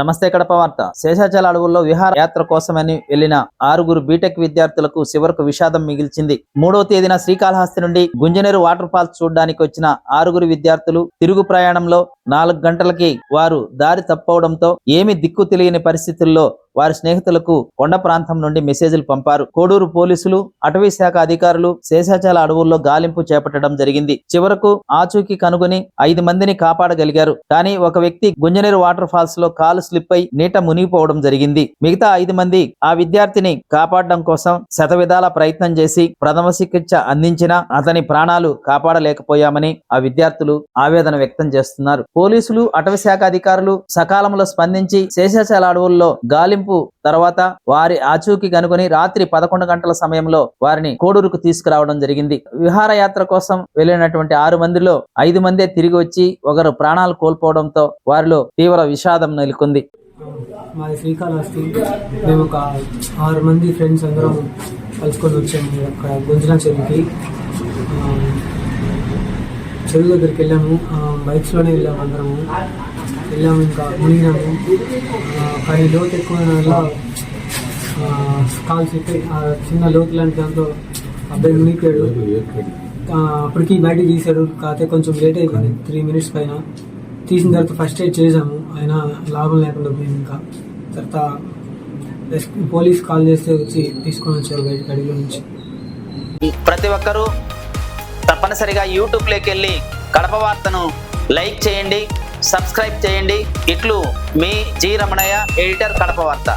నమస్తే కడప వార్త. శేషాచల అడవుల్లో విహార యాత్ర కోసమని వెళ్లిన 6 బీటెక్ విద్యార్థులకు చివరకు విషాదం మిగిల్చింది. 3వ తేదీన శ్రీకాళహస్తి నుండి గుంజనేరు వాటర్ ఫాల్స్ చూడడానికి వచ్చిన 6 విద్యార్థులు తిరుగు ప్రయాణంలో 4 గంటలకి వారు దారి తప్పవడంతో ఏమి దిక్కు తెలియని పరిస్థితుల్లో వారి స్నేహితులకు కొండ ప్రాంతం నుండి మెసేజ్లు పంపారు. కోడూరు పోలీసులు, అటవీ శాఖ అధికారులు శేషాచల అడవుల్లో గాలింపు చేపట్టడం జరిగింది. చివరకు ఆచూకీ కనుగొని 5 మందిని కాపాడగలిగారు. కానీ ఒక వ్యక్తి గుంజనేరు వాటర్ ఫాల్స్ లో కాలు స్లిప్ అయి నీట మునిగిపోవడం జరిగింది. మిగతా 5 మంది ఆ విద్యార్థిని కాపాడడం కోసం శతవిధాల ప్రయత్నం చేసి ప్రథమ చికిత్స అందించినా అతని ప్రాణాలు కాపాడలేకపోయామని ఆ విద్యార్థులు ఆవేదన వ్యక్తం చేస్తున్నారు. పోలీసులు, అటవీ శాఖ అధికారులు సకాలంలో స్పందించి శేషాచల అడవుల్లో గాలింపు తర్వాత వారి ఆచూకీ కనుగొని రాత్రి 11 గంటల సమయంలో వారిని కోడూరుకు తీసుకురావడం జరిగింది. విహారయాత్ర కోసం వెళ్లినటువంటి 6 మందిలో 5 మందే తిరిగి వచ్చి ఒకరు ప్రాణాలు కోల్పోవడంతో వారిలో తీవ్ర విషాదం నెలకొంది. మాది శ్రీకాళహస్తి. మేము ఒక 6 మంది ఫ్రెండ్స్ అందరం కలుసుకొని వచ్చాము. అక్కడ గుంజన చెరువుకి, చెరువు దగ్గరికి వెళ్ళాము. బైక్స్లోనే వెళ్ళాము, అందరము వెళ్ళాము. ఇంకా మునిగినాము. కానీ లోతు ఎక్కువ వల్ల కాలు చెప్పి చిన్న లోతు లాంటి దాంట్లో అబ్బాయి మునిగిపోయాడు. అప్పటికి బయటకు తీశాడు. కాకపోతే కొంచెం లేట్ అయిపోయింది, 3 మినిట్స్ పైన. తీసిన తర్వాత ఫస్ట్ ఎయిడ్ చేసాము, అయినా లాభం లేకుండా పోయింది. ఇంకా తర్వాత పోలీస్ కాల్ చేస్తే వచ్చి తీసుకొని వచ్చారు బయటకు అడవిలో నుంచి. ప్రతి ఒక్కరూ తప్పనిసరిగా యూట్యూబ్లోకి వెళ్ళి కడప వార్తను లైక్ చేయండి, సబ్స్క్రైబ్ చేయండి. ఇట్లు మీ జి రమణయ్య, ఎడిటర్, కడప వార్త.